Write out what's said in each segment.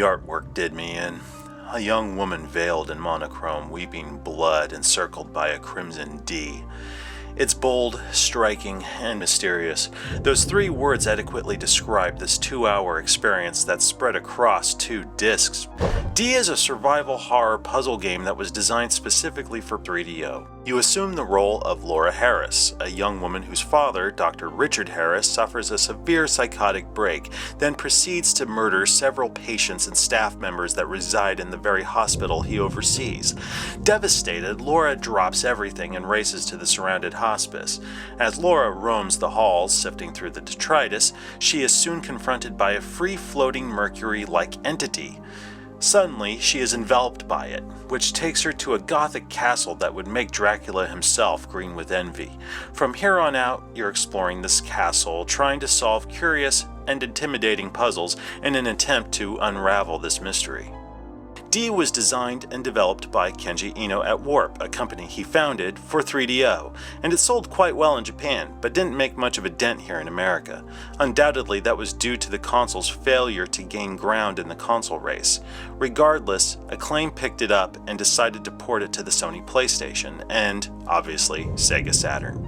The artwork did me in. A young woman veiled in monochrome, weeping blood encircled by a crimson D. It's bold, striking, and mysterious. Those 3 words adequately describe this 2-hour experience that spread across 2 discs. D is a survival horror puzzle game that was designed specifically for 3DO. You assume the role of Laura Harris, a young woman whose father, Dr. Richard Harris, suffers a severe psychotic break, then proceeds to murder several patients and staff members that reside in the very hospital he oversees. Devastated, Laura drops everything and races to the surrounded hospice. As Laura roams the halls, sifting through the detritus, she is soon confronted by a free-floating mercury-like entity. Suddenly, she is enveloped by it, which takes her to a gothic castle that would make Dracula himself green with envy. From here on out, you're exploring this castle, trying to solve curious and intimidating puzzles in an attempt to unravel this mystery. D was designed and developed by Kenji Eno at Warp, a company he founded for 3DO, and it sold quite well in Japan, but didn't make much of a dent here in America. Undoubtedly, that was due to the console's failure to gain ground in the console race. Regardless, Acclaim picked it up and decided to port it to the Sony PlayStation, and, obviously, Sega Saturn.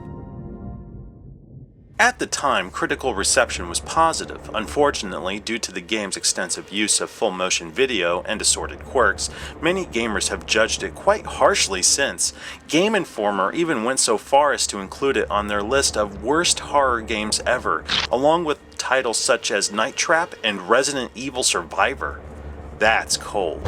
At the time, critical reception was positive. Unfortunately, due to the game's extensive use of full-motion video and assorted quirks, many gamers have judged it quite harshly since. Game Informer even went so far as to include it on their list of worst horror games ever, along with titles such as Night Trap and Resident Evil Survivor. That's cold.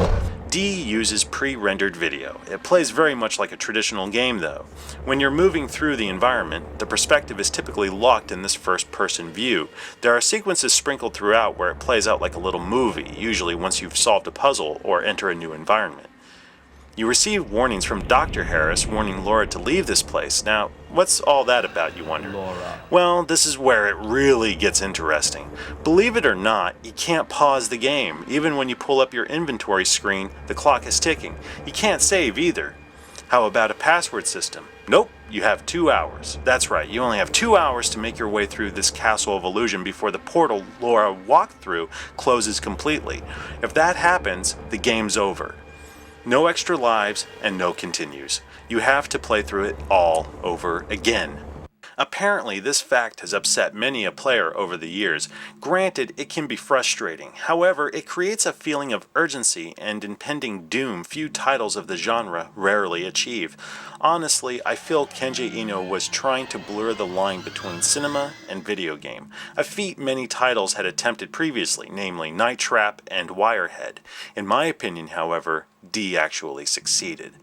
D uses pre-rendered video. It plays very much like a traditional game though. When you're moving through the environment, the perspective is typically locked in this first-person view. There are sequences sprinkled throughout where it plays out like a little movie, usually once you've solved a puzzle or enter a new environment. You receive warnings from Dr. Harris warning Laura to leave this place. Now, what's all that about, you wonder? Laura. Well, this is where it really gets interesting. Believe it or not, you can't pause the game. Even when you pull up your inventory screen, the clock is ticking. You can't save either. How about a password system? Nope, you have 2 hours. That's right, you only have 2 hours to make your way through this castle of illusion before the portal Laura walked through closes completely. If that happens, the game's over. No extra lives and no continues. You have to play through it all over again. Apparently, this fact has upset many a player over the years. Granted, it can be frustrating. However, it creates a feeling of urgency and impending doom few titles of the genre rarely achieve. Honestly, I feel Kenji Eno was trying to blur the line between cinema and video game, a feat many titles had attempted previously, namely Night Trap and Wirehead. In my opinion, however, D actually succeeded.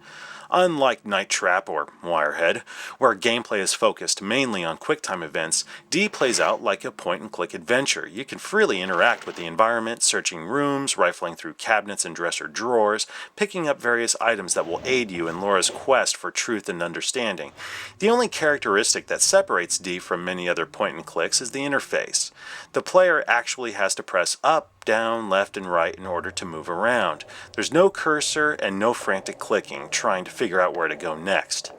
Unlike Night Trap or Wirehead, where gameplay is focused mainly on QuickTime events, D plays out like a point-and-click adventure. You can freely interact with the environment, searching rooms, rifling through cabinets and dresser drawers, picking up various items that will aid you in Laura's quest for truth and understanding. The only characteristic that separates D from many other point-and-clicks is the interface. The player actually has to press up, down, left, and right in order to move around. There's no cursor and no frantic clicking, trying to figure out where to go next.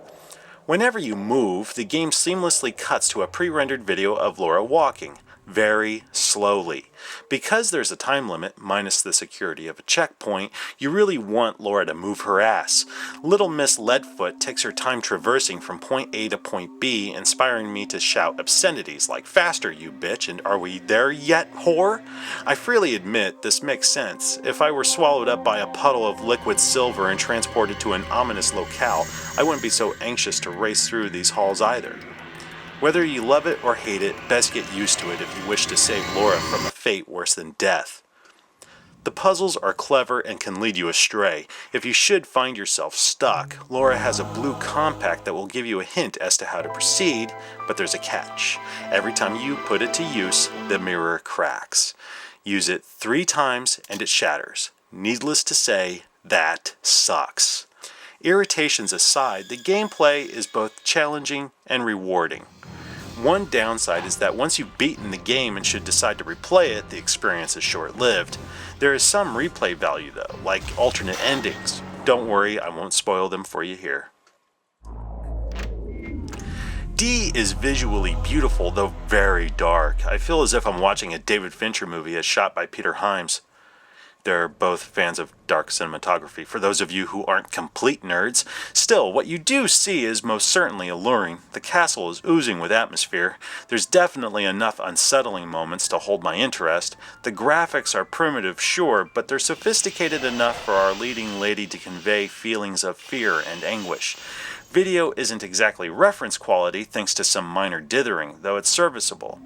Whenever you move, the game seamlessly cuts to a pre-rendered video of Laura walking, very slowly. Because there's a time limit, minus the security of a checkpoint, you really want Laura to move her ass. Little Miss Leadfoot takes her time traversing from point A to point B, inspiring me to shout obscenities like, "Faster, you bitch, and are we there yet, whore?" I freely admit this makes sense. If I were swallowed up by a puddle of liquid silver and transported to an ominous locale, I wouldn't be so anxious to race through these halls either. Whether you love it or hate it, best get used to it if you wish to save Laura from a fate worse than death. The puzzles are clever and can lead you astray. If you should find yourself stuck, Laura has a blue compact that will give you a hint as to how to proceed, but there's a catch. Every time you put it to use, the mirror cracks. Use it 3 times and it shatters. Needless to say, that sucks. Irritations aside, the gameplay is both challenging and rewarding. One downside is that once you've beaten the game and should decide to replay it, the experience is short-lived. There is some replay value though, like alternate endings. Don't worry, I won't spoil them for you here. D is visually beautiful, though very dark. I feel as if I'm watching a David Fincher movie as shot by Peter Hyams. They're both fans of dark cinematography. For those of you who aren't complete nerds, still, what you do see is most certainly alluring. The castle is oozing with atmosphere. There's definitely enough unsettling moments to hold my interest. The graphics are primitive, sure, but they're sophisticated enough for our leading lady to convey feelings of fear and anguish. Video isn't exactly reference quality thanks to some minor dithering, though it's serviceable.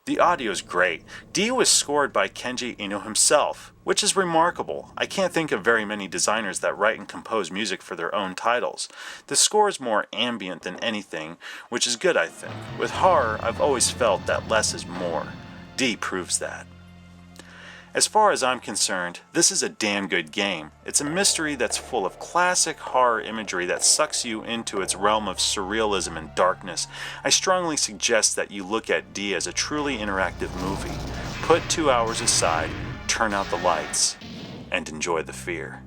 The audio is great. D was scored by Kenji Eno himself, which is remarkable. I can't think of very many designers that write and compose music for their own titles. The score is more ambient than anything, which is good, I think. With horror, I've always felt that less is more. D proves that. As far as I'm concerned, this is a damn good game. It's a mystery that's full of classic horror imagery that sucks you into its realm of surrealism and darkness. I strongly suggest that you look at D as a truly interactive movie. Put 2 hours aside, turn out the lights, and enjoy the fear.